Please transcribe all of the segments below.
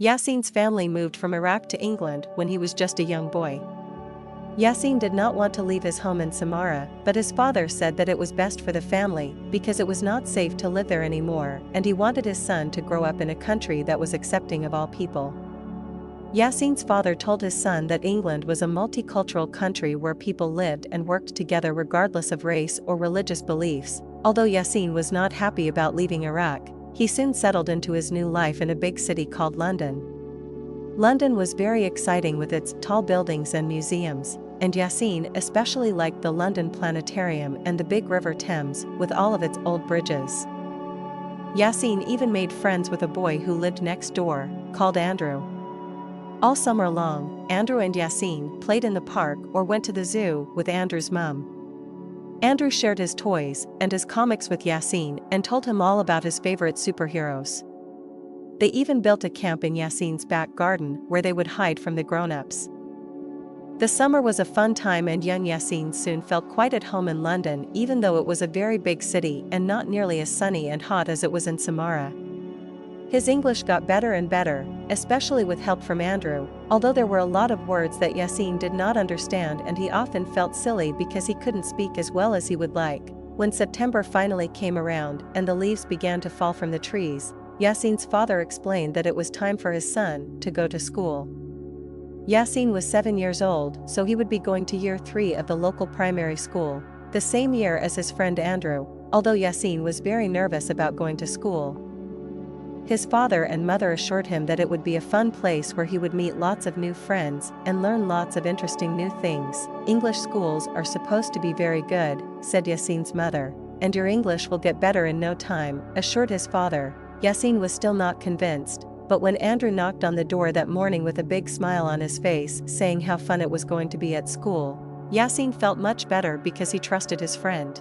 Yasin's family moved from Iraq to England when he was just a young boy. Yasin did not want to leave his home in Samarra, but his father said that it was best for the family because it was not safe to live there anymore, and he wanted his son to grow up in a country that was accepting of all people. Yasin's father told his son that England was a multicultural country where people lived and worked together regardless of race or religious beliefs. Although Yasin was not happy about leaving Iraq, he soon settled into his new life in a big city called London. London was very exciting with its tall buildings and museums, and Yasin especially liked the London Planetarium and the big River Thames with all of its old bridges. Yasin even made friends with a boy who lived next door, called Andrew. All summer long, Andrew and Yasin played in the park or went to the zoo with Andrew's mum. Andrew shared his toys and his comics with Yasin and told him all about his favorite superheroes. They even built a camp in Yasin's back garden where they would hide from the grown-ups. The summer was a fun time and young Yasin soon felt quite at home in London, even though it was a very big city and not nearly as sunny and hot as it was in Samarra. His English got better and better, especially with help from Andrew, although there were a lot of words that Yasin did not understand and he often felt silly because he couldn't speak as well as he would like. When September finally came around and the leaves began to fall from the trees, Yasin's father explained that it was time for his son to go to school. Yasin was 7 years old, so he would be going to year 3 of the local primary school, the same year as his friend Andrew, although Yasin was very nervous about going to school. His father and mother assured him that it would be a fun place where he would meet lots of new friends and learn lots of interesting new things. English schools are supposed to be very good, said Yasin's mother, and your English will get better in no time, assured his father. Yasin was still not convinced, but when Andrew knocked on the door that morning with a big smile on his face saying how fun it was going to be at school, Yasin felt much better because he trusted his friend.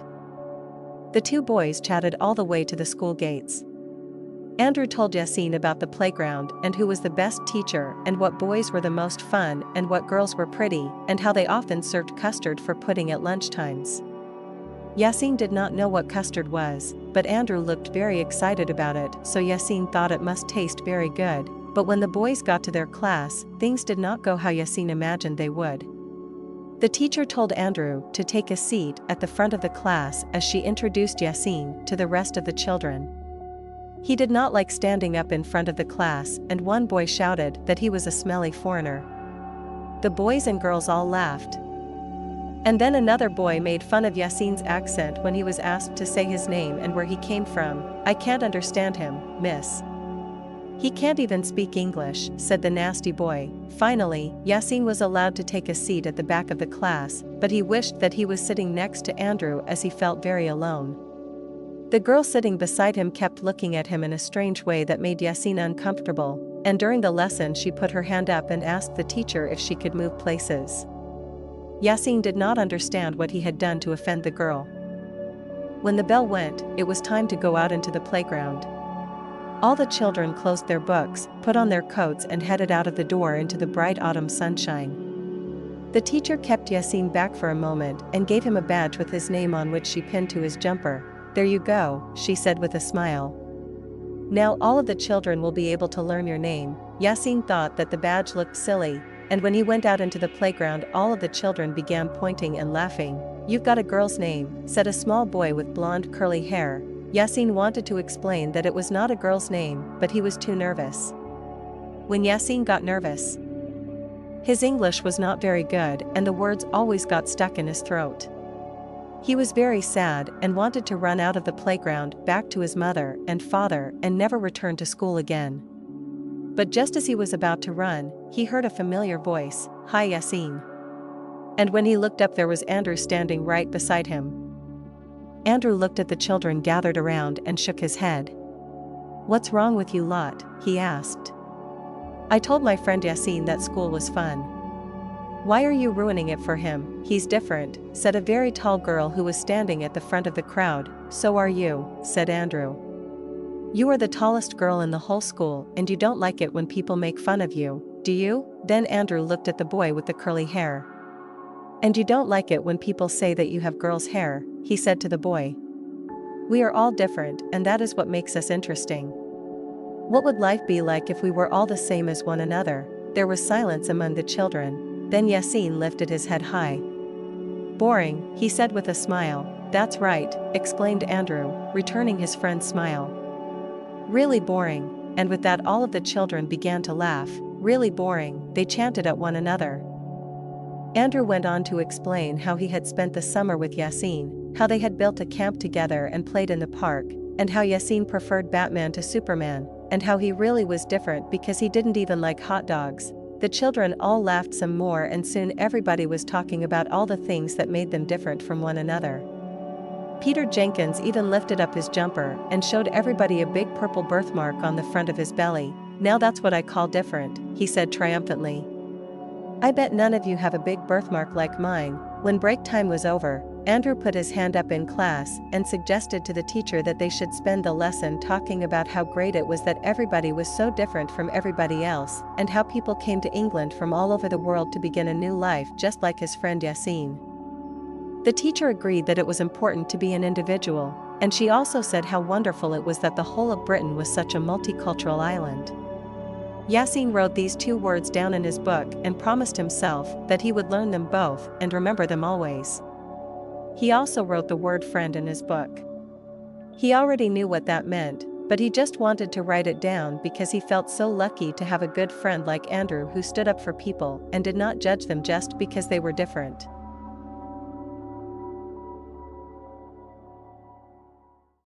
The two boys chatted all the way to the school gates. Andrew told Yasin about the playground and who was the best teacher and what boys were the most fun and what girls were pretty and how they often served custard for pudding at lunchtimes. Yasin did not know what custard was, but Andrew looked very excited about it, so Yasin thought it must taste very good. But when the boys got to their class, things did not go how Yasin imagined they would. The teacher told Andrew to take a seat at the front of the class as she introduced Yasin to the rest of the children. He did not like standing up in front of the class, and one boy shouted that he was a smelly foreigner. The boys and girls all laughed. And then another boy made fun of Yasin's accent when he was asked to say his name and where he came from. I can't understand him, miss. He can't even speak English, said the nasty boy. Finally, Yasin was allowed to take a seat at the back of the class, but he wished that he was sitting next to Andrew as he felt very alone. The girl sitting beside him kept looking at him in a strange way that made Yasin uncomfortable, and during the lesson she put her hand up and asked the teacher if she could move places. Yasin did not understand what he had done to offend the girl. When the bell went, it was time to go out into the playground. All the children closed their books, put on their coats and headed out of the door into the bright autumn sunshine. The teacher kept Yasin back for a moment and gave him a badge with his name on which she pinned to his jumper. There you go, she said with a smile. Now all of the children will be able to learn your name. Yasin thought that the badge looked silly, and when he went out into the playground all of the children began pointing and laughing. You've got a girl's name, said a small boy with blonde curly hair. Yasin wanted to explain that it was not a girl's name, but he was too nervous. When Yasin got nervous, his English was not very good and the words always got stuck in his throat. He was very sad and wanted to run out of the playground back to his mother and father and never return to school again. But just as he was about to run, he heard a familiar voice, "Hi Yasin." And when he looked up there was Andrew standing right beside him. Andrew looked at the children gathered around and shook his head. "What's wrong with you lot?" he asked. "I told my friend Yasin that school was fun." "Why are you ruining it for him? He's different," said a very tall girl who was standing at the front of the crowd. "So are you," said Andrew. "You are the tallest girl in the whole school and you don't like it when people make fun of you, do you?" Then Andrew looked at the boy with the curly hair. "And you don't like it when people say that you have girl's hair," he said to the boy. "We are all different and that is what makes us interesting." What would life be like if we were all the same as one another? There was silence among the children. Then Yasin lifted his head high. Boring, he said with a smile. That's right, exclaimed Andrew, returning his friend's smile. Really boring, and with that all of the children began to laugh. Really boring, they chanted at one another. Andrew went on to explain how he had spent the summer with Yasin, how they had built a camp together and played in the park, and how Yasin preferred Batman to Superman, and how he really was different because he didn't even like hot dogs. The children all laughed some more, and soon everybody was talking about all the things that made them different from one another. Peter Jenkins even lifted up his jumper and showed everybody a big purple birthmark on the front of his belly. Now that's what I call different, he said triumphantly. I bet none of you have a big birthmark like mine. When break time was over, Andrew put his hand up in class and suggested to the teacher that they should spend the lesson talking about how great it was that everybody was so different from everybody else, and how people came to England from all over the world to begin a new life just like his friend Yasin. The teacher agreed that it was important to be an individual, and she also said how wonderful it was that the whole of Britain was such a multicultural island. Yasin wrote these 2 words down in his book and promised himself that he would learn them both and remember them always. He also wrote the word friend in his book. He already knew what that meant, but he just wanted to write it down because he felt so lucky to have a good friend like Andrew who stood up for people and did not judge them just because they were different.